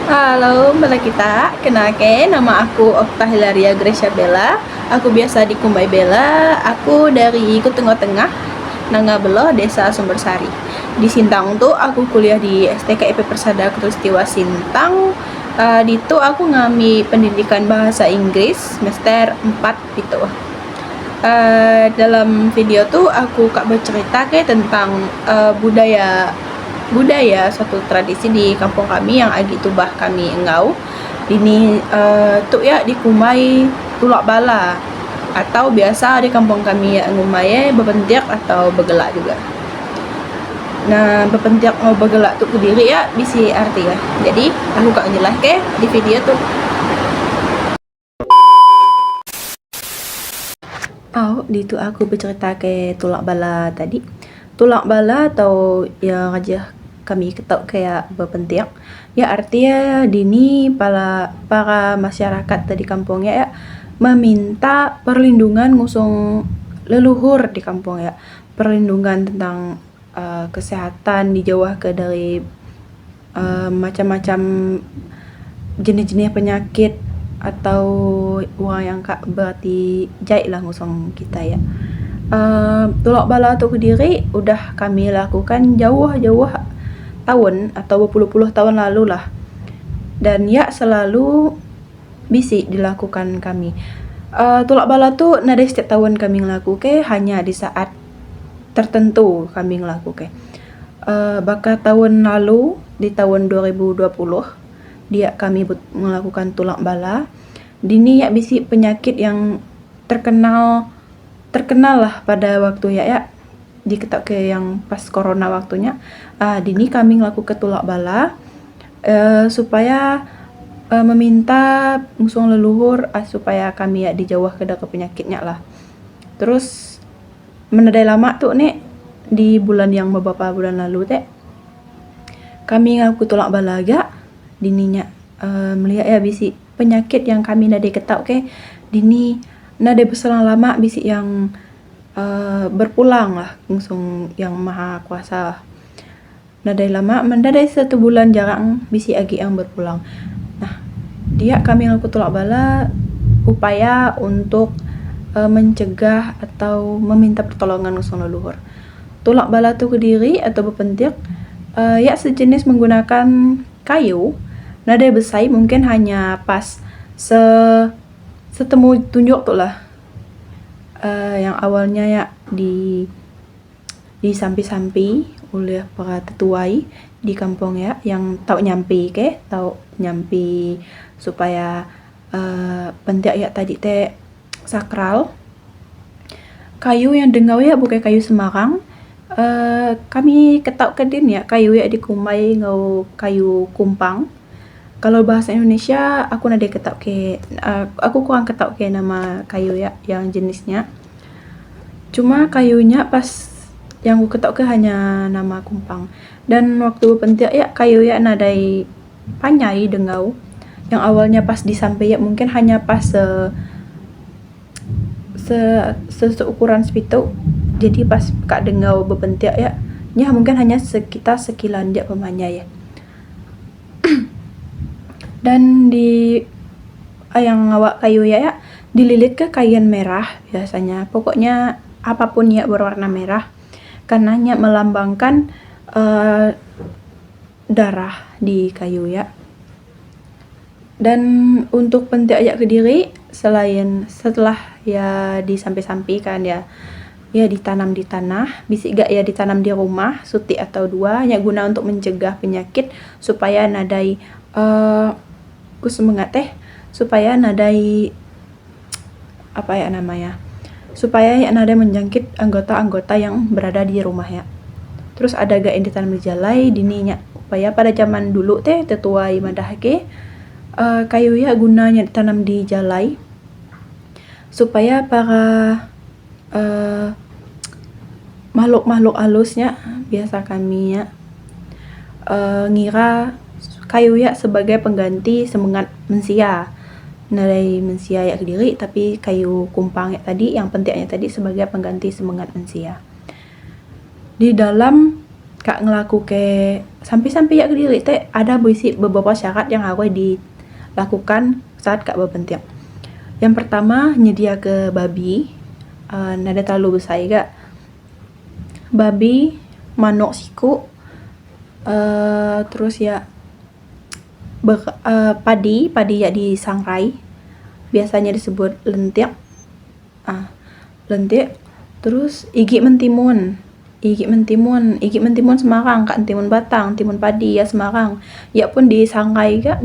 Halo, Mbak kita. Kenalke, nama aku Okta Hilaria Gracia Bella. Aku biasa dikumbai Bella. Aku dari Kutengah Tengah, Nangabelo, Desa Sumbersari. Di Sintang tuh aku kuliah di STKIP Persada Katulistiwa Sintang. Di itu aku ngambil pendidikan bahasa Inggris semester 4 gitu. Dalam video tuh aku kak bercerita kayak tentang budaya budaya suatu tradisi di kampung kami yang agi tubah kami engau ini tuh ya dikumai tulak bala atau biasa di kampung kami ya ngumai bepentiak atau begelak juga. Nah bepentiak mau begelak tuh kediri ya bisi arti ya, jadi aku kak jelas ke di video tuh. Di itu aku bercerita ke tulak bala tadi. Tulak bala atau ya aja kami ketok kayak bepentiak. Ya artinya dini para masyarakat di kampungnya ya meminta perlindungan ngusung leluhur di kampung ya. Perlindungan tentang kesehatan dijauh ke dari macam-macam jenis-jenis penyakit atau orang yang kak berarti jahit lah ngusung kita ya. Tulak bala tu Kediri udah kami lakukan jauh-jauh tahun atau berpuluh-puluh tahun lalu lah, dan ya selalu bisi dilakukan kami. Tulak bala tu nada setiap tahun kami ngelakukan, hanya di saat tertentu kami ngelakukan. Bakal tahun lalu di tahun 2020 dia kami melakukan tulak bala. Dini ya bisi penyakit yang terkenal lah pada waktu ya diketok ke yang pas corona waktunya. Dini kami ngelakukan tulak bala supaya meminta musuh leluhur supaya kami ya dijauh ke penyakitnya lah. Terus menedai lama tuh nih di bulan yang beberapa bulan lalu teh kami ngaku tulak bala agak dininya melihat ya bisi penyakit yang kami nade ketak ke dini nade berselang lama bisi yang berpulang lah langsung yang maha kuasa. Nade lama mendadai 1 bulan jarang bisi agi yang berpulang. Nah dia kami ngaku tulak bala upaya untuk mencegah atau meminta pertolongan langsung leluhur. Tulak bala tu Kediri atau bepentiak ya sejenis menggunakan kayu nada besai, mungkin hanya pas setemu tunjuk tuh lah. Yang awalnya ya di sampi-sampi oleh para tetuai di kampung ya yang tahu nyampi supaya pentiak ya tadi teh sakral. Kayu yang dengau ya bukan kayu Semarang. Kami ketak kedin ya kayu ya dikumai ngau kayu kumpang. Kalau bahasa Indonesia aku nade ketak ke aku kurang ketak ke nama kayu ya yang jenisnya. Cuma kayunya pas yang aku ketak ke hanya nama kumpang. Dan waktu pentiak ya kayu ya nadai panyai dengau. Yang awalnya pas disampai ya mungkin hanya pas seukuran sepitu. Jadi pas kak dengau bepentiak ya mungkin hanya sekitar sekilan dia pemanya ya. Dan di yang awak kayu ya dililit ke kain merah biasanya. Pokoknya apapun ya berwarna merah karena melambangkan darah di kayu ya. Dan untuk pentiak ya Kediri selain setelah ya disampi-sampi kan ya ditanam di tanah, bisi gak ya ditanam di rumah suti atau dua ya guna untuk mencegah penyakit supaya nadai semangat supaya nadai apa ya namanya, supaya ya nadai menjangkit anggota-anggota yang berada di rumah ya. Terus ada gak yang ditanam di jalai dininya supaya pada zaman dulu tetuai madahke kayu ya gunanya ditanam di jalai supaya para makhluk-makhluk halusnya biasa kami ya ngira kayu ya sebagai pengganti semangat mensia nilai mensia ya Kediri, tapi kayu kumpang ya tadi yang pentingnya tadi sebagai pengganti semangat mensia. Di dalam kak ngelaku ke sampai-sampai ya ke diri teh ada beberapa syarat yang harus dilakukan saat kak berpentiak. Yang pertama nyedia ke babi, nada terlalu besar kak. Babi, manok siku, terus ya padi ya disangrai, biasanya disebut lentik. Lentik. Terus igi mentimun Semarang, kak timun batang, timun padi ya Semarang. Ya pun disangrai dan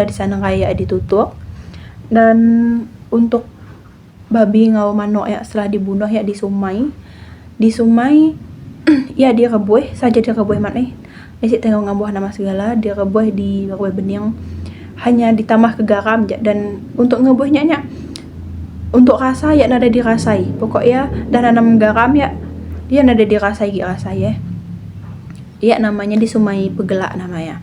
disangai ya ditutup. Dan untuk babi ngau manok ya setelah dibunuh ya disumai ya direbuih maneh. Nasi tengok ngabuh nama segala direbuih bening, hanya ditambah ke garam dan untuk ngebuhnya untuk rasa ya nada dirasai. Pokoknya dan nanam garam ya nada dirasai ya. Ya namanya disumai pegelak namanya.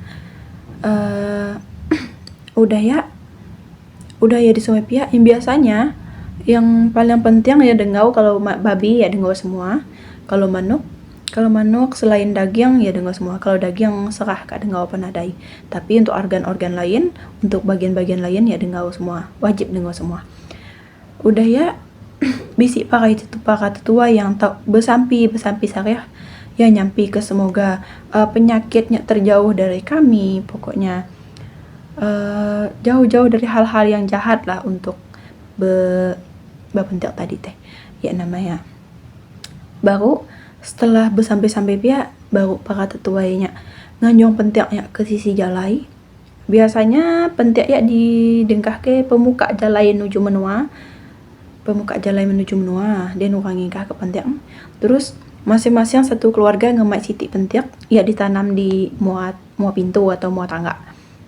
Udah ya disumai pihak yang biasanya yang paling penting ya dengau. Kalau babi ya dengau semua. Kalau manuk selain daging ya dengau semua. Kalau daging serah kak dengau apa nadai. Tapi untuk organ-organ lain, untuk bagian-bagian lain ya dengau semua. Wajib dengau semua. Udah ya bisi para tetua yang tak bersampi sareh ya nyampi ke semoga penyakitnya terjauh dari kami. Pokoknya jauh-jauh dari hal-hal yang jahat lah untuk berpentiak tadi teh ya namanya. Baru setelah bersampai-sampai pihak baru para tetuanya nganjong pentiaknya ke sisi jalai. Biasanya pentiak ya didengkah ke pemuka jalai menuju menua. Dia nurangi ke pentiak. Terus masing-masing satu keluarga ngemai siti pentiak ya ditanam di mua pintu atau mua tangga.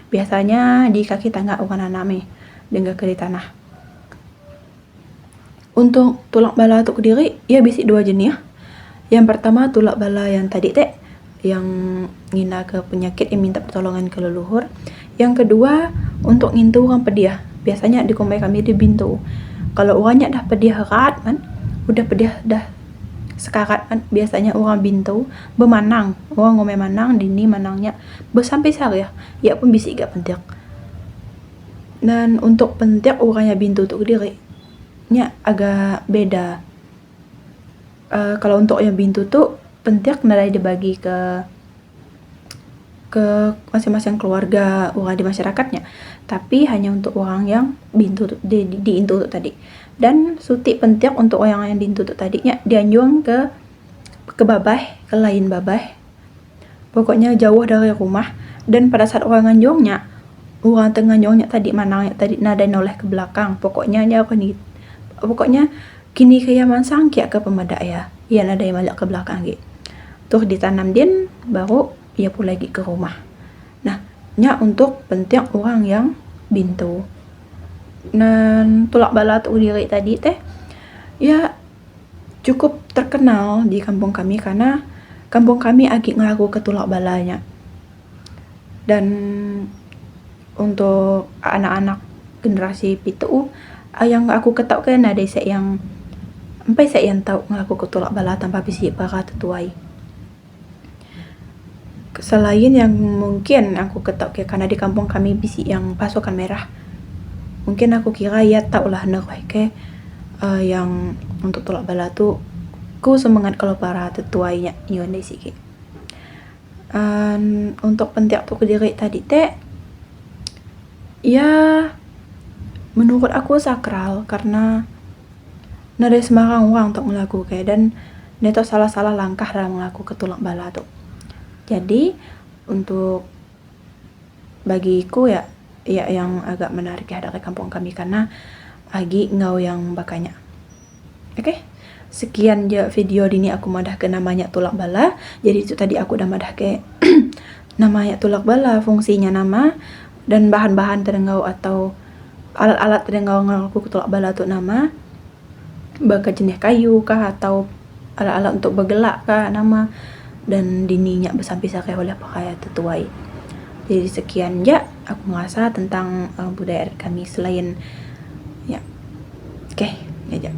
Biasanya di kaki tangga orang naname dengan ke di tanah. Untuk tulak bala tu Kediri ya bisi 2 jenis. Yang pertama tulak bala yang tadi teh yang ngina ke penyakit yang minta pertolongan ke leluhur. Yang kedua untuk ngintu orang pediah. Biasanya di kombai kami di bintu. Kalau orangnya dah pediah erat kan, udah pediah dah sekarat kan, biasanya orang bintu bemanang, orang ngomel manang dini manangnya bersampai sehari ya pun bisi gak pentiak. Dan untuk pentiak orangnya bintu tu Kediri nya agak beda. Kalau untuk yang bintu tu pentiak nada dibagi ke masing-masing keluarga orang di masyarakatnya, tapi hanya untuk orang yang bintu diintu tadi. Dan suti pentiak untuk orang yang diintu tadinya dianjung ke babah, ke lain babah, pokoknya jauh dari rumah. Dan pada saat orang nganjungnya, orang tengah tadi manangnya tadi nada noleh ke belakang, pokoknya kini kayak mansang kia ke pemadak ya nada yang malak ke belakang gitu. Terus ditanam din baru ia pun lagi ke rumah. Nah, nya untuk pentiak orang yang bintu. Dan tulak bala tu Kediri tadi teh ya cukup terkenal di kampung kami karena kampung kami agak ngelaku ke tulak balanya. Dan untuk anak-anak generasi pitu yang aku ketahui kan ada yang sampai saya yang tahu ngelaku ke tulak bala tanpa bisi para tetuai. Selain yang mungkin aku ketahui karena di kampung kami bisi yang pasukan merah, mungkin aku kira ya tau lah ke yang untuk tulak bala tu ku semangat kalau para tetuainya nyuan deh sikit. Untuk pentiak tu Kediri tadi teh ya menurut aku sakral karena nada sembarang orang untuk melakukan dan neto salah-salah langkah dalam melakukan tulak bala tu. Jadi untuk bagiku ya yang agak menarik ya dari kampung kami karena agi ngau yang bakanya. Oke. Sekian je video dini aku madah ke namanya tulak bala. Jadi itu tadi aku udah madah ke namanya tulak bala, fungsinya nama dan bahan-bahan terengau atau alat-alat terengau ngaku tulak bala tu nama. Baka jenis kayu kah atau alat-alat untuk bergelak kah nama. Dan dininya bersampai-sampai oleh pakai tetuai. Jadi sekian ya aku ngerasa tentang budaya kami selain ya. Oke, ya.